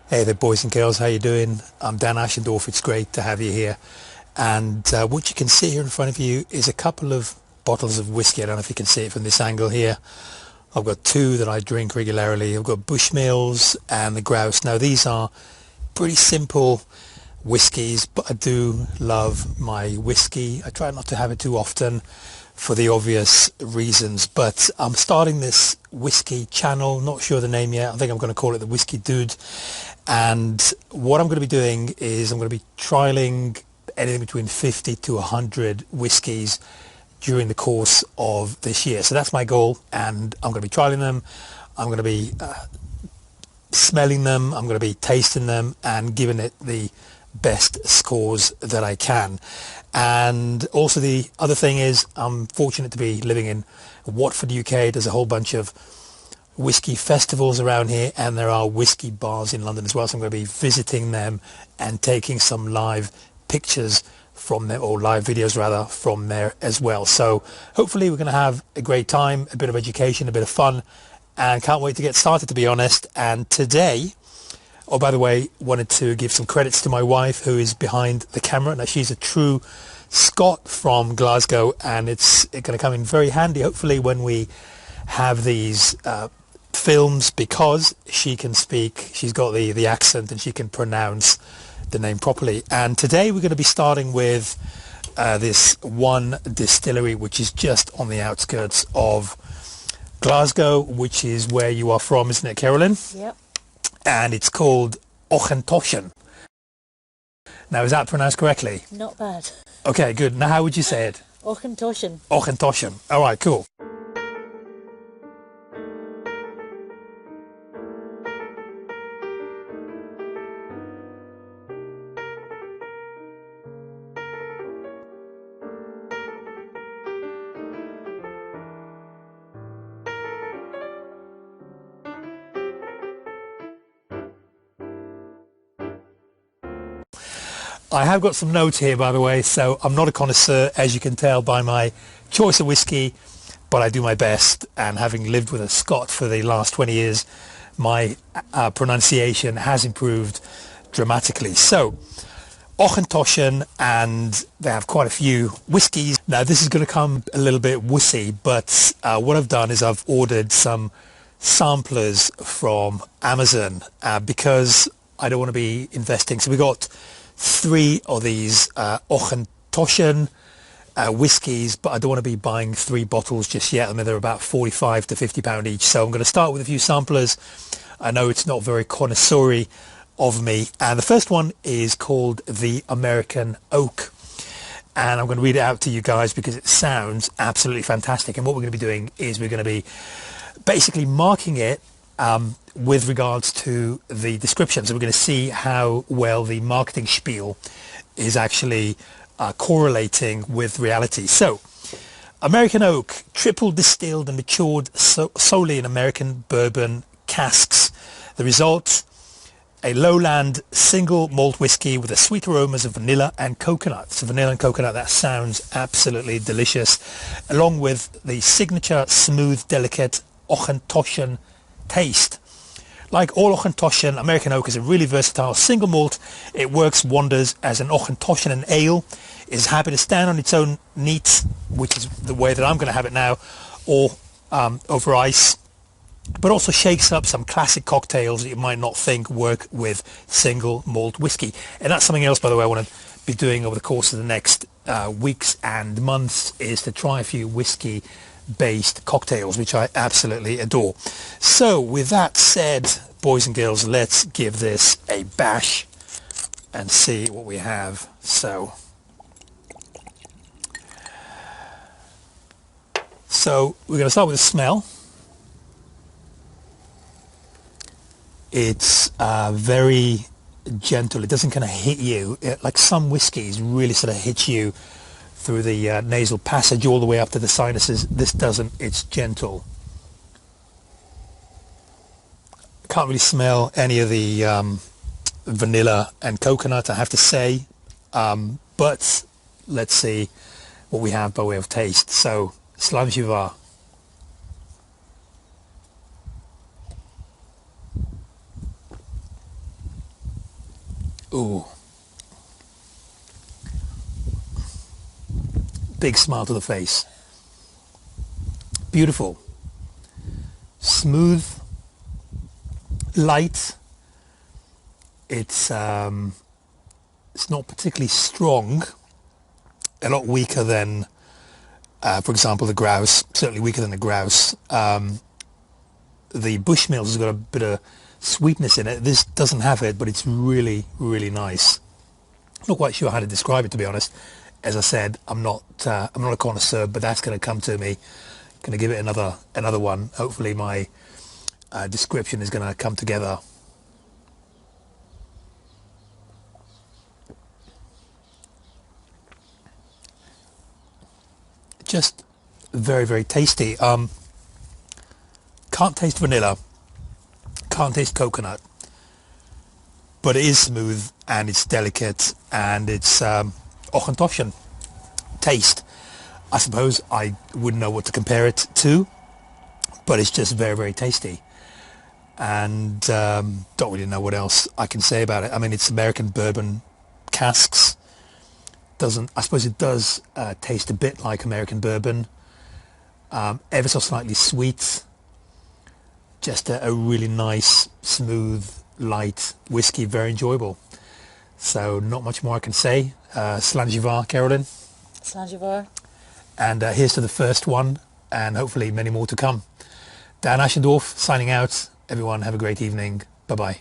Hey there, boys and girls, how you doing? I'm Dan Auchentoshan. It's great to have you here. And what you can see here in front of you is a couple of bottles of whiskey. I don't know if you can see it from this angle here. I've got two that I drink regularly. I've got Bushmills and the Grouse. Now these are pretty simple whiskies, but I do love my whiskey. I try not to have it too often for the obvious reasons, but I'm starting this whiskey channel, not sure the name yet. I think I'm going to call it the Whiskey Dude. And what I'm going to be doing is I'm going to be trialing anything between 50 to 100 whiskies during the course of this year. So that's my goal, and I'm going to be trialing them. I'm going to be smelling them, I'm going to be tasting them and giving it the best scores that I can. And also the other thing is I'm fortunate to be living in Watford, UK. There's a whole bunch of whiskey festivals around here, and there are whiskey bars in London as well, so I'm going to be visiting them and taking some live pictures from them, or live videos rather, from there as well. So hopefully we're going to have a great time, a bit of education, a bit of fun, and can't wait to get started, to be honest. And today, oh, by the way, wanted to give some credits to my wife who is behind the camera. Now, she's a true Scot from Glasgow, and it's going to come in very handy, hopefully, when we have these films, because she can speak, she's got the accent, and she can pronounce the name properly. And today we're going to be starting with this one distillery, which is just on the outskirts of Glasgow, which is where you are from, isn't it, Carolyn? Yep. And it's called Auchentoshan. Now, is that pronounced correctly? Not bad. Okay, good. Now, how would you say it? Auchentoshan. Auchentoshan. All right, cool. I have got some notes here, by the way, so I'm not a connoisseur, as you can tell by my choice of whiskey, but I do my best, and having lived with a Scot for the last 20 years, my pronunciation has improved dramatically. So, Auchentoshan, and they have quite a few whiskies. Now, this is going to come a little bit wussy, but what I've done is I've ordered some samplers from Amazon because I don't want to be investing. So we got 3 of these Auchentoshan whiskies, but I don't want to be buying 3 bottles just yet. I mean, they're about 45 to 50 pound each. So I'm going to start with a few samplers. I know it's not very connoisseur-y of me. And the first one is called the American Oak. And I'm going to read it out to you guys because it sounds absolutely fantastic. And what we're going to be doing is we're going to be basically marking it with regards to the description. So we're going to see how well the marketing spiel is actually correlating with reality. So, American Oak, triple distilled and matured solely in American bourbon casks. The result, a lowland single malt whiskey with the sweet aromas of vanilla and coconut. So vanilla and coconut, that sounds absolutely delicious, along with the signature smooth, delicate Auchentoshan taste. Like all Auchentoshan, American Oak is a really versatile single malt. It works wonders as an Auchentoshan and ale. It is happy to stand on its own neat, which is the way that I'm going to have it now, or over ice, but also shakes up some classic cocktails that you might not think work with single malt whiskey. And that's something else, by the way, I want to be doing over the course of the next weeks and months, is to try a few whiskey based cocktails, which I absolutely adore. So with that said, boys and girls, let's give this a bash and see what we have. So we're going to start with the smell. It's very gentle. It doesn't kind of hit you like some whiskies really sort of hit you through the nasal passage all the way up to the sinuses. This doesn't. It's gentle. Can't really smell any of the vanilla and coconut, I have to say, but let's see what we have by way of taste. So, slam shiva. Ooh. Big smile to the face. Beautiful. Smooth. Light. It's not particularly strong. A lot weaker than, for example, the grouse. Certainly weaker than the grouse. The Bushmills has got a bit of sweetness in it. This doesn't have it, but it's really, really nice. Not quite sure how to describe it, to be honest. As I said, I'm not a connoisseur, but that's going to come to me. Going to give it another one. Hopefully, my description is going to come together. Just very, very tasty. Can't taste vanilla. Can't taste coconut. But it is smooth and it's delicate and it's Auchentoshan taste. I suppose I wouldn't know what to compare it to, but it's just very, very tasty. And don't really know what else I can say about it. I mean, it's American bourbon casks. I suppose it does taste a bit like American bourbon. Ever so slightly sweet. Just a really nice, smooth, light whiskey, very enjoyable. So not much more I can say. Slanjivar, Carolyn. Slanjivar. And here's to the first one, and hopefully many more to come. Dan Ashendorf signing out. Everyone have a great evening. Bye-bye.